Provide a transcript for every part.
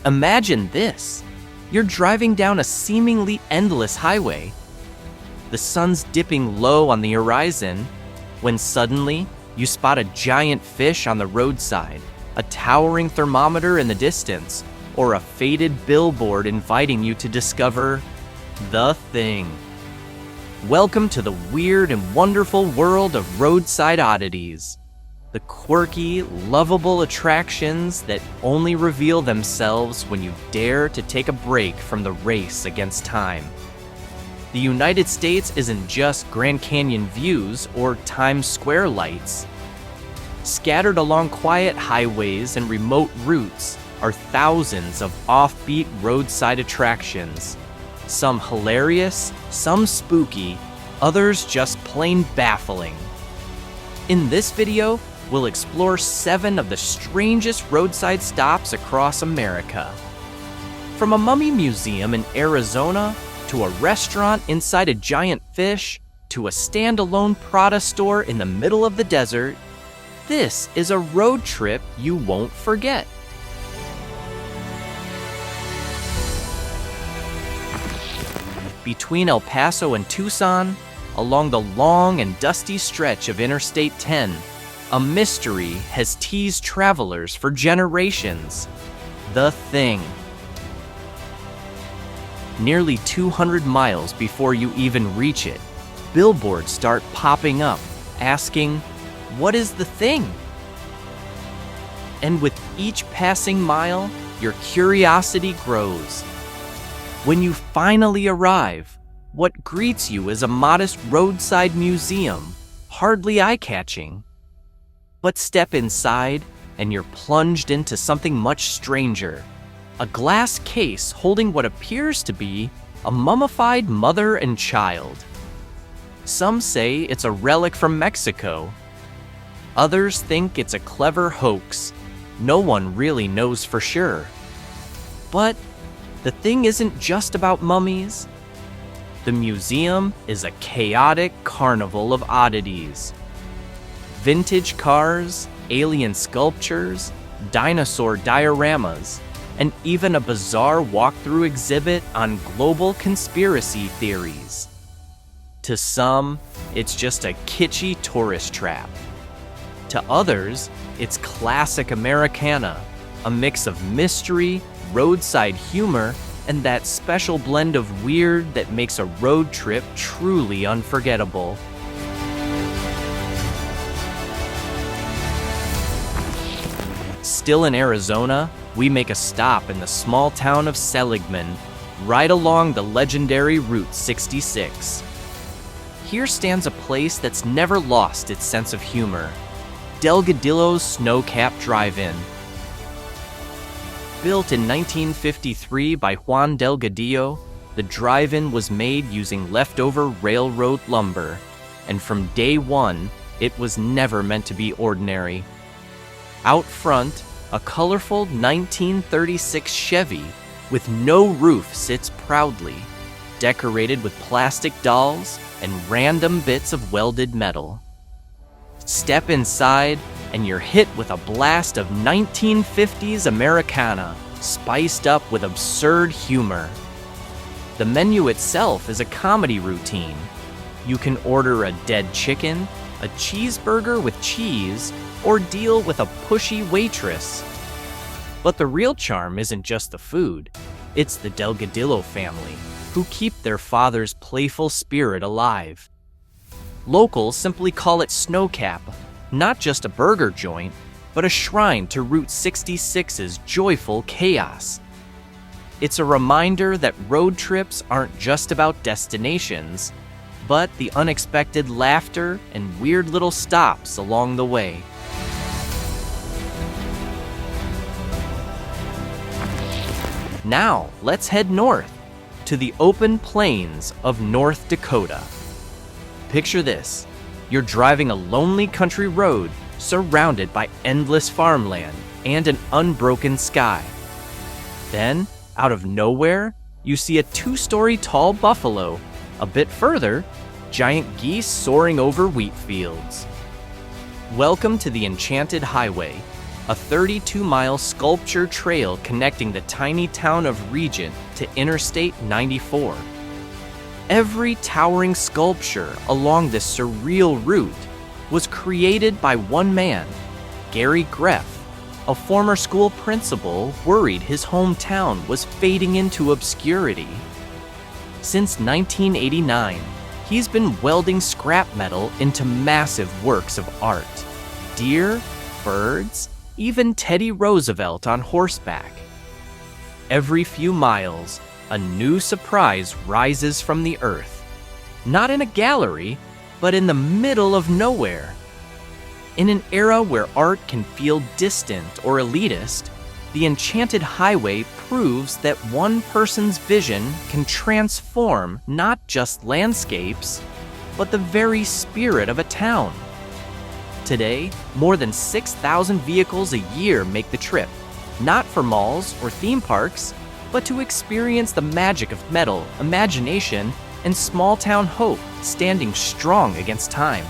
Imagine this. You're driving down a seemingly endless highway. The sun's dipping low on the horizon when suddenly you spot a giant fish on the roadside, a towering thermometer in the distance, or a faded billboard inviting you to discover the thing. Welcome to the weird and wonderful world of Roadside Oddities. The quirky, lovable attractions that only reveal themselves when you dare to take a break from the race against time. The United States isn't just Grand Canyon views or Times Square lights. Scattered along quiet highways and remote routes are thousands of offbeat roadside attractions. Some hilarious, some spooky, others just plain baffling. In this video, we'll explore 7 of the strangest roadside stops across America. From a mummy museum in Arizona, to a restaurant inside a giant fish, to a standalone Prada store in the middle of the desert, this is a road trip you won't forget. Between El Paso and Tucson, along the long and dusty stretch of Interstate 10, a mystery has teased travelers for generations: the thing. Nearly 200 miles before you even reach it, billboards start popping up, asking, "What is the thing?" And with each passing mile, your curiosity grows. When you finally arrive, what greets you is a modest roadside museum, hardly eye-catching. But step inside, and you're plunged into something much stranger. A glass case holding what appears to be a mummified mother and child. Some say it's a relic from Mexico. Others think it's a clever hoax. No one really knows for sure. But the thing isn't just about mummies. The museum is a chaotic carnival of oddities. Vintage cars, alien sculptures, dinosaur dioramas, and even a bizarre walkthrough exhibit on global conspiracy theories. To some, it's just a kitschy tourist trap. To others, it's classic Americana, a mix of mystery, roadside humor, and that special blend of weird that makes a road trip truly unforgettable. Still in Arizona, we make a stop in the small town of Seligman, right along the legendary Route 66. Here stands a place that's never lost its sense of humor: Delgadillo's Snow-Capped Drive-In. Built in 1953 by Juan Delgadillo, the drive-in was made using leftover railroad lumber, and from day one, it was never meant to be ordinary. Out front, a colorful 1936 Chevy with no roof sits proudly, decorated with plastic dolls and random bits of welded metal. Step inside, and you're hit with a blast of 1950s Americana, spiced up with absurd humor. The menu itself is a comedy routine. You can order a dead chicken, a cheeseburger with cheese, or deal with a pushy waitress. But the real charm isn't just the food. It's the Delgadillo family, who keep their father's playful spirit alive. Locals simply call it Snow-Cap, not just a burger joint, but a shrine to Route 66's joyful chaos. It's a reminder that road trips aren't just about destinations, but the unexpected laughter and weird little stops along the way. Now, let's head north, to the open plains of North Dakota. Picture this: you're driving a lonely country road surrounded by endless farmland and an unbroken sky. Then, out of nowhere, you see a 2-story tall buffalo. A bit further, giant geese soaring over wheat fields. Welcome to the Enchanted Highway. a 32-mile sculpture trail connecting the tiny town of Regent to Interstate 94. Every towering sculpture along this surreal route was created by one man, Gary Greff, a former school principal worried his hometown was fading into obscurity. Since 1989, he's been welding scrap metal into massive works of art. Deer, birds, even Teddy Roosevelt on horseback. Every few miles, a new surprise rises from the earth. Not in a gallery, but in the middle of nowhere. In an era where art can feel distant or elitist, the Enchanted Highway proves that one person's vision can transform not just landscapes, but the very spirit of a town. Today, more than 6,000 vehicles a year make the trip, not for malls or theme parks, but to experience the magic of metal, imagination, and small-town hope standing strong against time.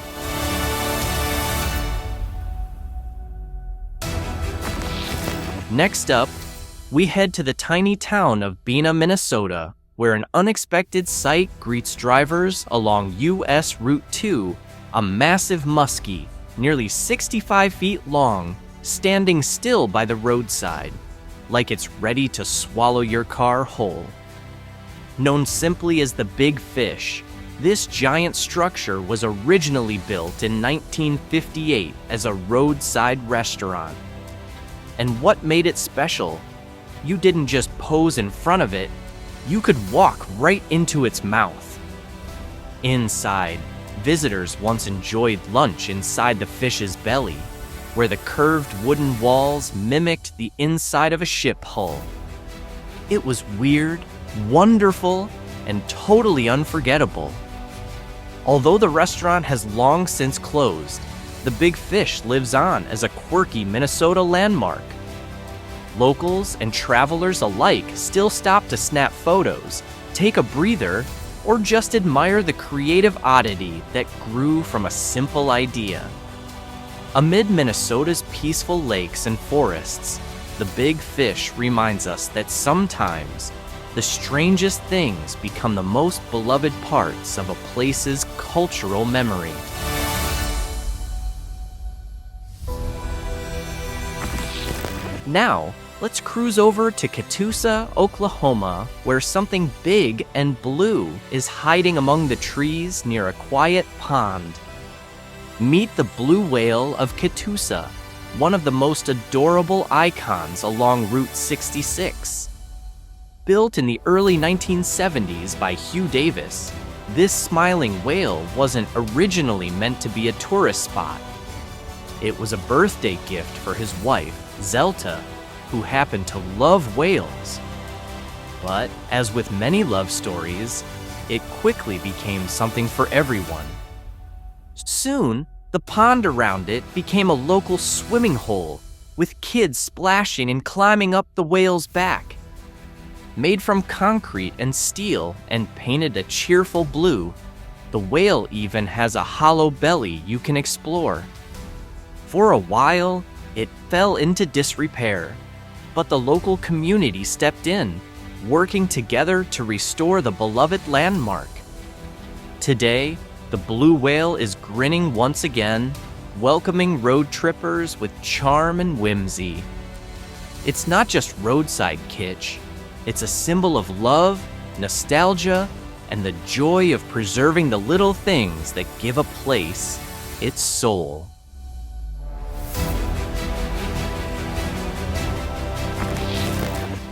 Next up, we head to the tiny town of Bena, Minnesota, where an unexpected sight greets drivers along US Route 2, a massive muskie, nearly 65 feet long, standing still by the roadside, like it's ready to swallow your car whole. Known simply as the Big Fish, this giant structure was originally built in 1958 as a roadside restaurant. And what made it special? You didn't just pose in front of it, you could walk right into its mouth. Inside, visitors once enjoyed lunch inside the fish's belly, where the curved wooden walls mimicked the inside of a ship hull. It was weird, wonderful, and totally unforgettable. Although the restaurant has long since closed, the Big Fish lives on as a quirky Minnesota landmark. Locals and travelers alike still stop to snap photos, take a breather, or just admire the creative oddity that grew from a simple idea. Amid Minnesota's peaceful lakes and forests, the Big Fish reminds us that sometimes the strangest things become the most beloved parts of a place's cultural memory. Now, let's cruise over to Catoosa, Oklahoma, where something big and blue is hiding among the trees near a quiet pond. Meet the blue whale of Catoosa, one of the most adorable icons along Route 66. Built in the early 1970s by Hugh Davis, this smiling whale wasn't originally meant to be a tourist spot. It was a birthday gift for his wife, Zelta, who happened to love whales. But, as with many love stories, it quickly became something for everyone. Soon, the pond around it became a local swimming hole, with kids splashing and climbing up the whale's back. Made from concrete and steel and painted a cheerful blue, the whale even has a hollow belly you can explore. For a while, it fell into disrepair, but the local community stepped in, working together to restore the beloved landmark. Today, the blue whale is grinning once again, welcoming road trippers with charm and whimsy. It's not just roadside kitsch, it's a symbol of love, nostalgia, and the joy of preserving the little things that give a place its soul.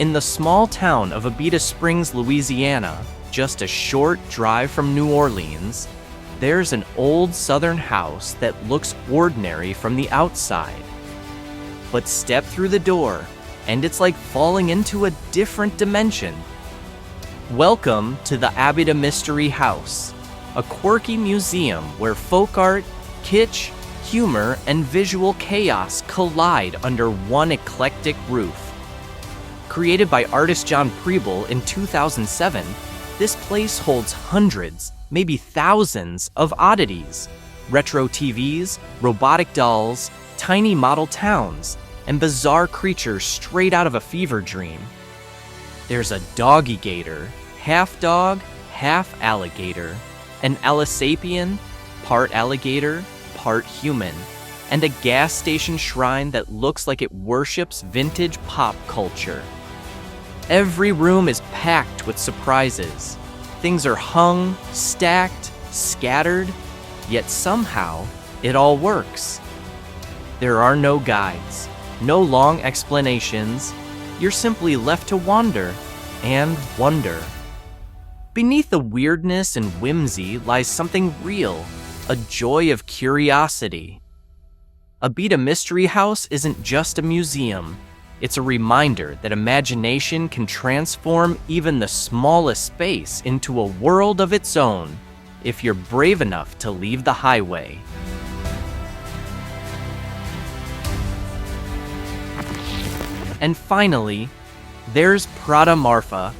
In the small town of Abita Springs, Louisiana, just a short drive from New Orleans, there's an old southern house that looks ordinary from the outside. But step through the door, and it's like falling into a different dimension. Welcome to the Abita Mystery House, a quirky museum where folk art, kitsch, humor, and visual chaos collide under one eclectic roof. Created by artist John Preble in 2007, this place holds hundreds, maybe thousands of oddities. Retro TVs, robotic dolls, tiny model towns, and bizarre creatures straight out of a fever dream. There's a doggy gator, half dog, half alligator, an Allosapian, part alligator, part human, and a gas station shrine that looks like it worships vintage pop culture. Every room is packed with surprises. Things are hung, stacked, scattered, yet somehow it all works. There are no guides, no long explanations. You're simply left to wander and wonder. Beneath the weirdness and whimsy lies something real, a joy of curiosity. Abita Mystery House isn't just a museum. It's a reminder that imagination can transform even the smallest space into a world of its own if you're brave enough to leave the highway. And finally, there's Prada Marfa.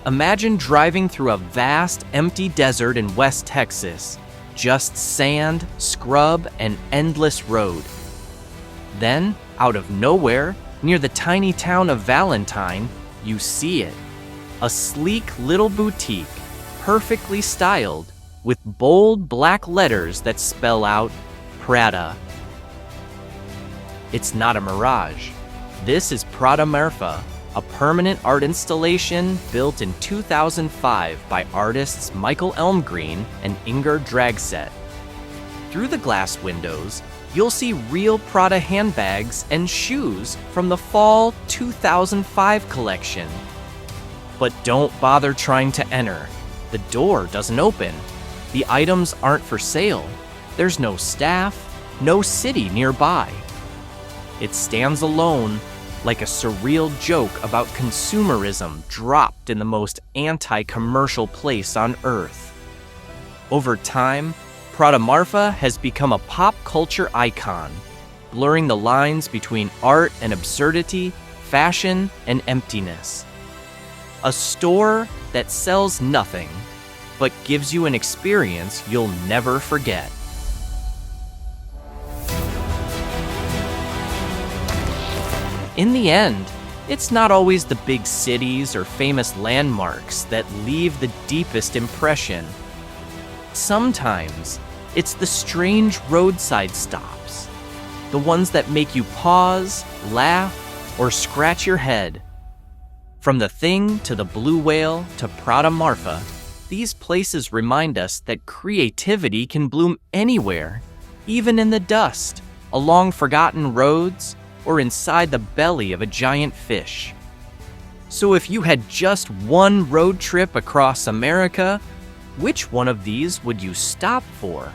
Imagine driving through a vast, empty desert in West Texas. Just sand, scrub, and endless road. Then, out of nowhere, near the tiny town of Valentine, you see it. A sleek little boutique, perfectly styled, with bold black letters that spell out Prada. It's not a mirage. This is Prada Marfa, a permanent art installation built in 2005 by artists Michael Elmgreen and Inger Dragset. Through the glass windows, you'll see real Prada handbags and shoes from the fall 2005 collection. But don't bother trying to enter. The door doesn't open. The items aren't for sale. There's no staff, no city nearby. It stands alone, like a surreal joke about consumerism dropped in the most anti-commercial place on Earth. Over time, Prada Marfa has become a pop culture icon, blurring the lines between art and absurdity, fashion and emptiness. A store that sells nothing, but gives you an experience you'll never forget. In the end, it's not always the big cities or famous landmarks that leave the deepest impression. Sometimes, it's the strange roadside stops, the ones that make you pause, laugh, or scratch your head. From the Thing to the Blue Whale to Prada Marfa, these places remind us that creativity can bloom anywhere, even in the dust, along forgotten roads, or inside the belly of a giant fish. So if you had just one road trip across America, which one of these would you stop for?